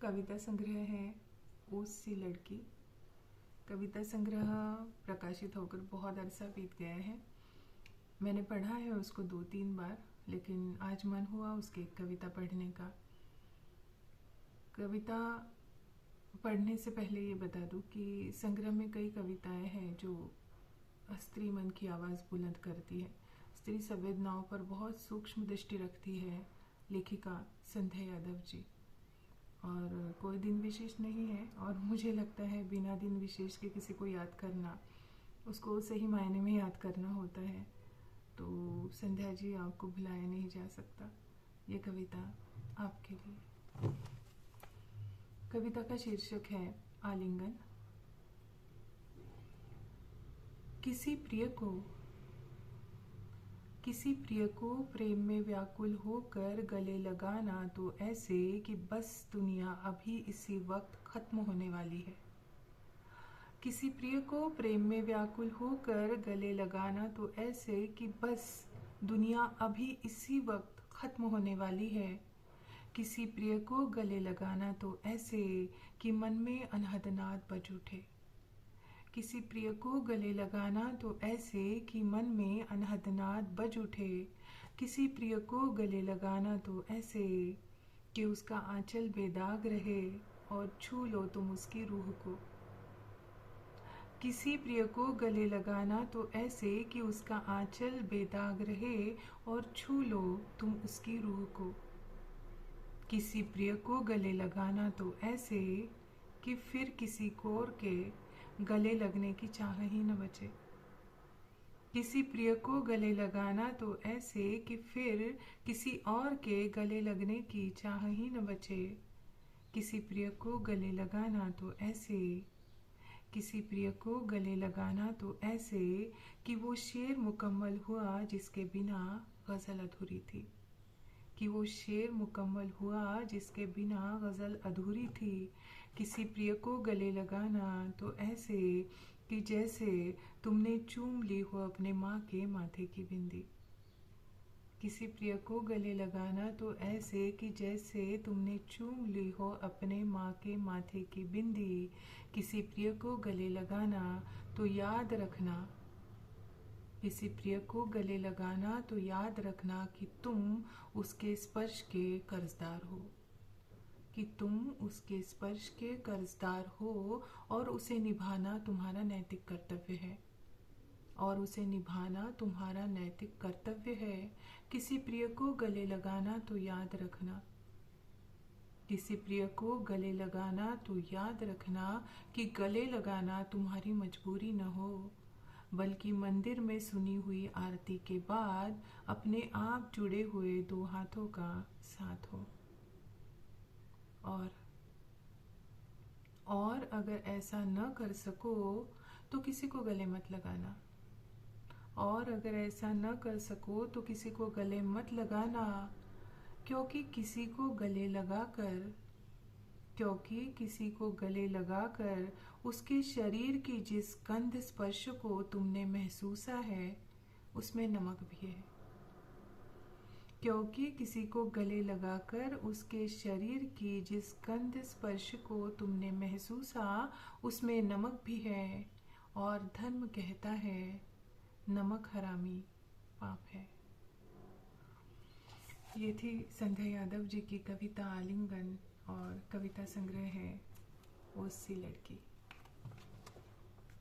कविता संग्रह है ओस सी लड़की। कविता संग्रह प्रकाशित होकर बहुत अरसा बीत गया है। मैंने पढ़ा है उसको 2-3 बार, लेकिन आज मन हुआ उसकी एक कविता पढ़ने का। कविता पढ़ने से पहले ये बता दूं कि संग्रह में कई कविताएं हैं जो स्त्री मन की आवाज़ बुलंद करती है, स्त्री संवेदनाओं पर बहुत सूक्ष्म दृष्टि रखती है लेखिका संध्या यादव जी। और कोई दिन विशेष नहीं है, और मुझे लगता है बिना दिन विशेष के किसी को याद करना उसको सही मायने में याद करना होता है। तो संध्या जी, आपको भुलाया नहीं जा सकता। ये कविता आपके लिए। कविता का शीर्षक है आलिंगन। किसी प्रिय को प्रेम में व्याकुल होकर गले लगाना तो ऐसे कि बस दुनिया अभी इसी वक्त खत्म होने वाली है। किसी प्रिय को प्रेम में व्याकुल होकर गले लगाना तो ऐसे कि बस दुनिया अभी इसी वक्त खत्म होने वाली है। किसी प्रिय को गले लगाना तो ऐसे कि मन में अनहद नाद बज उठे। किसी प्रिय को गले लगाना तो ऐसे कि मन में अनहद नाद बज उठे। किसी प्रिय को गले लगाना तो ऐसे कि उसका आंचल बेदाग रहे और छू लो तुम उसकी रूह को। किसी प्रिय को गले लगाना तो ऐसे कि उसका आंचल बेदाग रहे और छू लो तुम उसकी रूह को। किसी प्रिय को गले लगाना तो ऐसे कि फिर किसी और के गले लगने की चाह ही न बचे। किसी प्रिय को गले लगाना तो ऐसे कि फिर किसी और के गले लगने की चाह ही न बचे। किसी प्रिय को गले लगाना तो ऐसे, किसी प्रिय को गले लगाना तो ऐसे कि वो शेर मुकम्मल हुआ जिसके बिना गज़ल अधूरी थी। कि वो शेर मुकम्मल हुआ जिसके बिना गज़ल अधूरी थी। किसी प्रिय को गले लगाना तो ऐसे कि जैसे तुमने चूम ली हो अपने माँ के माथे की बिंदी। किसी प्रिय को गले लगाना तो ऐसे कि जैसे तुमने चूम ली हो अपने माँ के माथे की बिंदी। किसी प्रिय को गले लगाना तो याद रखना, किसी प्रिय को गले लगाना तो याद रखना कि तुम उसके स्पर्श के कर्जदार हो। कि तुम उसके स्पर्श के कर्जदार हो और उसे निभाना तुम्हारा नैतिक कर्तव्य है। और उसे निभाना तुम्हारा नैतिक कर्तव्य है। किसी प्रिय को गले लगाना तो याद रखना, किसी प्रिय को गले लगाना तो याद रखना कि गले लगाना तुम्हारी मजबूरी न हो, बल्कि मंदिर में सुनी हुई आरती के बाद अपने आप जुड़े हुए 2 हाथों का साथ हो। और अगर ऐसा न कर सको तो किसी को गले मत लगाना। और अगर ऐसा न कर सको तो किसी को गले मत लगाना, क्योंकि किसी को गले लगाकर उसके शरीर की जिस गंध स्पर्श को तुमने महसूसा है उसमें नमक भी है। क्योंकि किसी को गले लगाकर उसके शरीर की जिस गंध स्पर्श को तुमने महसूसा उसमें नमक भी है। और धर्म कहता है नमक हरामी पाप है। ये थी संध्या यादव जी की कविता आलिंगन, और कविता संग्रह है ओस सी लड़की।